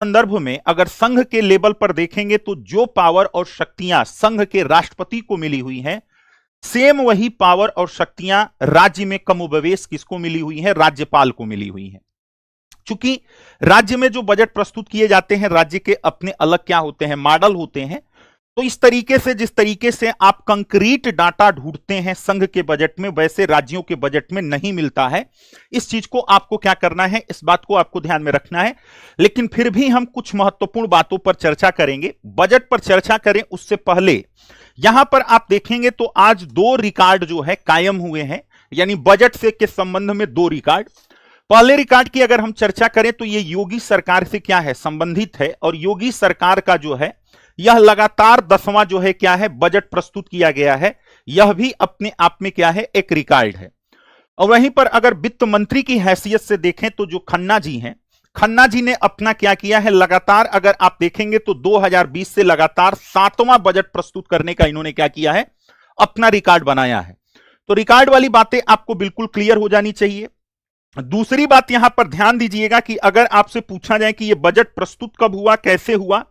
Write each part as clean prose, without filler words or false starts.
संदर्भ में अगर संघ के लेवल पर देखेंगे तो जो पावर और शक्तियां संघ के राष्ट्रपति को मिली हुई हैं, सेम वही पावर और शक्तियां राज्य में कमोबेश किसको मिली हुई है? राज्यपाल को मिली हुई हैं। चूंकि राज्य में जो बजट प्रस्तुत किए जाते हैं, राज्य के अपने अलग क्या होते हैं? मॉडल होते हैं। तो इस तरीके से, जिस तरीके से आप कंक्रीट डाटा ढूंढते हैं संघ के बजट में, वैसे राज्यों के बजट में नहीं मिलता है। इस चीज को आपको क्या करना है, इस बात को आपको ध्यान में रखना है। लेकिन फिर भी हम कुछ महत्वपूर्ण बातों पर चर्चा करेंगे। बजट पर चर्चा करें उससे पहले यहां पर आप देखेंगे तो आज 2 रिकॉर्ड जो है कायम हुए हैं, यानी बजट से के संबंध में 2 रिकॉर्ड। पहले रिकॉर्ड की अगर हम चर्चा करें तो ये योगी सरकार से क्या है? संबंधित है। और योगी सरकार का जो है यह लगातार 10वां जो है क्या है? बजट प्रस्तुत किया गया है। यह भी अपने आप में क्या है? एक रिकॉर्ड है। और वहीं पर अगर वित्त मंत्री की हैसियत से देखें तो जो खन्ना जी हैं, खन्ना जी ने अपना क्या किया है? लगातार अगर आप देखेंगे तो 2020 से लगातार 7वां बजट प्रस्तुत करने का इन्होंने क्या किया है? अपना रिकॉर्ड बनाया है। तो रिकॉर्ड वाली बातें आपको बिल्कुल क्लियर हो जानी चाहिए। दूसरी बात यहां पर ध्यान दीजिएगा कि अगर आपसे पूछा जाए कि यह बजट प्रस्तुत कब हुआ, कैसे हुआ,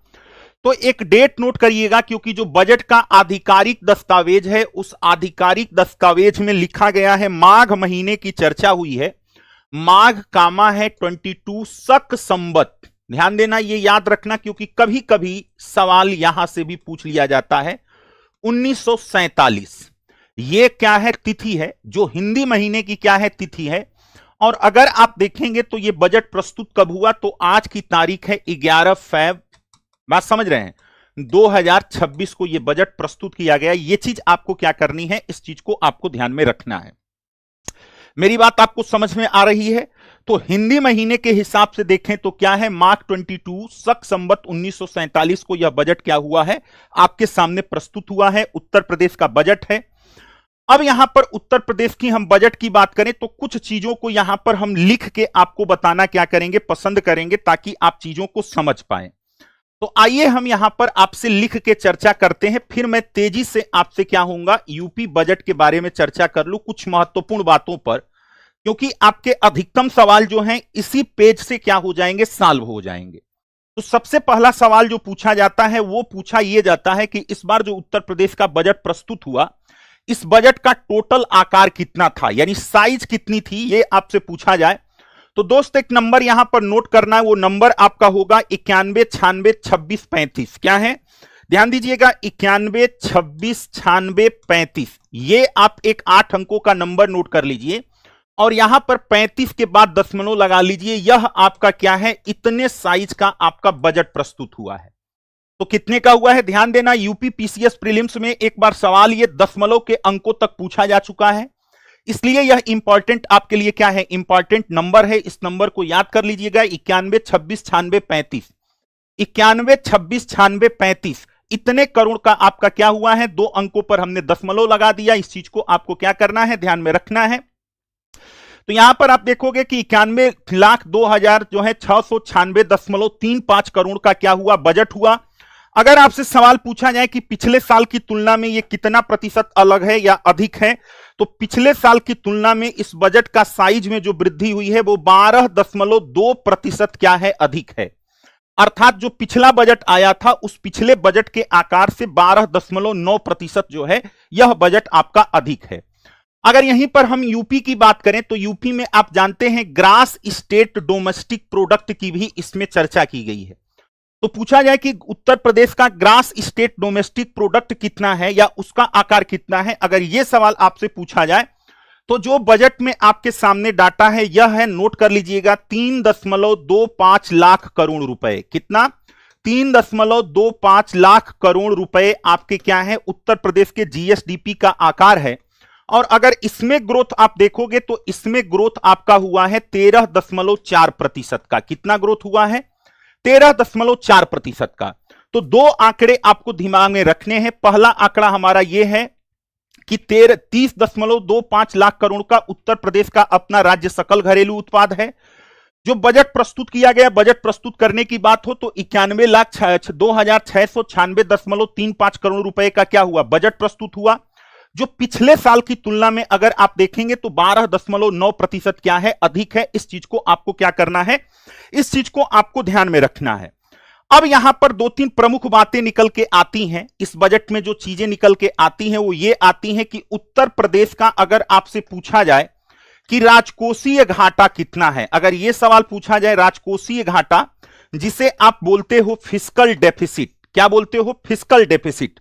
तो एक डेट नोट करिएगा, क्योंकि जो बजट का आधिकारिक दस्तावेज है उस आधिकारिक दस्तावेज में लिखा गया है माघ महीने की चर्चा हुई है। माघ कामा है 22 शक संवत। ध्यान देना, ये याद रखना, क्योंकि कभी कभी सवाल यहां से भी पूछ लिया जाता है। 1947 ये क्या है? तिथि है, जो हिंदी महीने की क्या है? तिथि है। और अगर आप देखेंगे तो ये बजट प्रस्तुत कब हुआ, तो आज की तारीख है 11 फरवरी, बात समझ रहे हैं, 2026 को ये बजट प्रस्तुत किया गया। ये चीज आपको क्या करनी है, इस चीज को आपको ध्यान में रखना है। मेरी बात आपको समझ में आ रही है? तो हिंदी महीने के हिसाब से देखें तो क्या है? मार्च 22 शक संवत 1947 को यह बजट क्या हुआ है? आपके सामने प्रस्तुत हुआ है। उत्तर प्रदेश का बजट है। अब यहां पर उत्तर प्रदेश की हम बजट की बात करें तो कुछ चीजों को यहां पर हम लिख के आपको बताना क्या करेंगे? पसंद करेंगे, ताकि आप चीजों को समझ पाएं। तो आइए हम यहां पर आपसे लिख के चर्चा करते हैं, फिर मैं तेजी से आपसे क्या होऊंगा? यूपी बजट के बारे में चर्चा कर लूं कुछ महत्वपूर्ण बातों पर, क्योंकि आपके अधिकतम सवाल जो हैं इसी पेज से क्या हो जाएंगे? सॉल्व हो जाएंगे। तो सबसे पहला सवाल जो पूछा जाता है वो पूछा यह जाता है कि इस बार जो उत्तर प्रदेश का बजट प्रस्तुत हुआ, इस बजट का टोटल आकार कितना था, यानी साइज कितनी थी, ये आपसे पूछा जाए तो दोस्त एक नंबर यहां पर नोट करना है। वो नंबर आपका होगा 91, 96, 26, 35। क्या है? ध्यान दीजिएगा, 91, 26, 96, 35। ये आप एक 8 अंकों का नंबर नोट कर लीजिए और यहां पर 35 के बाद दशमलव लगा लीजिए। यह आपका क्या है? इतने साइज का आपका बजट प्रस्तुत हुआ है। तो कितने का हुआ है? ध्यान देना, यूपी पीसीएस प्रीलिम्स में एक बार सवाल ये दशमलव के अंकों तक पूछा जा चुका है, इसलिए यह इंपॉर्टेंट आपके लिए क्या है? इंपॉर्टेंट नंबर है। इस नंबर को याद कर लीजिएगा, 91, 26, 96, 35। 91, 26, 96, 35 इतने करोड़ का आपका क्या हुआ है? 2 अंकों पर हमने दशमलव लगा दिया। इस चीज को आपको क्या करना है? ध्यान में रखना है। तो यहां पर आप देखोगे कि 91,02,000 जो है 696.35 करोड़ का क्या हुआ? बजट हुआ। अगर आपसे सवाल पूछा जाए कि पिछले साल की तुलना में यह कितना प्रतिशत अलग है या अधिक है, तो पिछले साल की तुलना में इस बजट का साइज में जो वृद्धि हुई है वो 12.2% क्या है? अधिक है। अर्थात जो पिछला बजट आया था उस पिछले बजट के आकार से 12.9% जो है यह बजट आपका अधिक है। अगर यहीं पर हम यूपी की बात करें तो यूपी में आप जानते हैं ग्रास स्टेट डोमेस्टिक प्रोडक्ट की भी इसमें चर्चा की गई है। तो पूछा जाए कि उत्तर प्रदेश का ग्रास स्टेट डोमेस्टिक प्रोडक्ट कितना है या उसका आकार कितना है, अगर यह सवाल आपसे पूछा जाए तो जो बजट में आपके सामने डाटा है यह है, नोट कर लीजिएगा, 3.25 लाख करोड़ रुपए। कितना? 3.25 लाख करोड़ रुपए आपके क्या है? उत्तर प्रदेश के जीएसडीपी का आकार है। और अगर इसमें ग्रोथ आप देखोगे तो इसमें ग्रोथ आपका हुआ है 13.4% का। कितना ग्रोथ हुआ है? 13.4% का। तो 2 आंकड़े आपको दिमाग में रखने हैं। पहला आंकड़ा हमारा यह है कि 30.25 लाख करोड़ का उत्तर प्रदेश का अपना राज्य सकल घरेलू उत्पाद है। जो बजट प्रस्तुत किया गया, बजट प्रस्तुत करने की बात हो तो 91,02,696.35 करोड़ रुपए का क्या हुआ? बजट प्रस्तुत हुआ, जो पिछले साल की तुलना में अगर आप देखेंगे तो 12.9% क्या है? अधिक है। इस चीज को आपको क्या करना है? इस चीज को आपको ध्यान में रखना है। अब यहां पर दो तीन प्रमुख बातें निकल के आती हैं इस बजट में। जो चीजें निकल के आती हैं वो ये आती हैं कि उत्तर प्रदेश का अगर आपसे पूछा जाए कि राजकोषीय घाटा कितना है, अगर यह सवाल पूछा जाए राजकोषीय घाटा, जिसे आप बोलते हो फिस्कल डेफिसिट, क्या बोलते हो, फिस्कल डेफिसिट,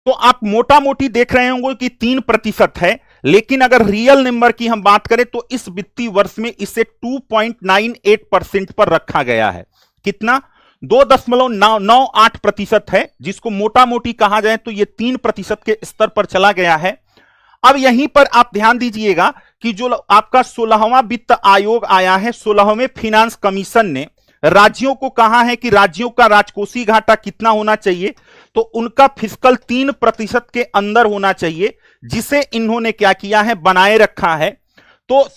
तो आप मोटा मोटी देख रहे होंगे कि 3% है। लेकिन अगर रियल नंबर की हम बात करें तो इस वित्तीय वर्ष में इसे 2.98% पर रखा गया है। कितना, 2.98% है, जिसको मोटा मोटी कहा जाए तो यह 3% के स्तर पर चला गया है। अब यहीं पर आप ध्यान दीजिएगा कि जो आपका 16वां वित्त आयोग आया है, 16वें फाइनेंस कमीशन ने राज्यों को कहा है कि राज्यों का राजकोषीय घाटा कितना होना चाहिए, तो उनका फिस्कल 3% के अंदर होना चाहिए, जिसे इन्होंने क्या किया है, बनाए रखा है। तो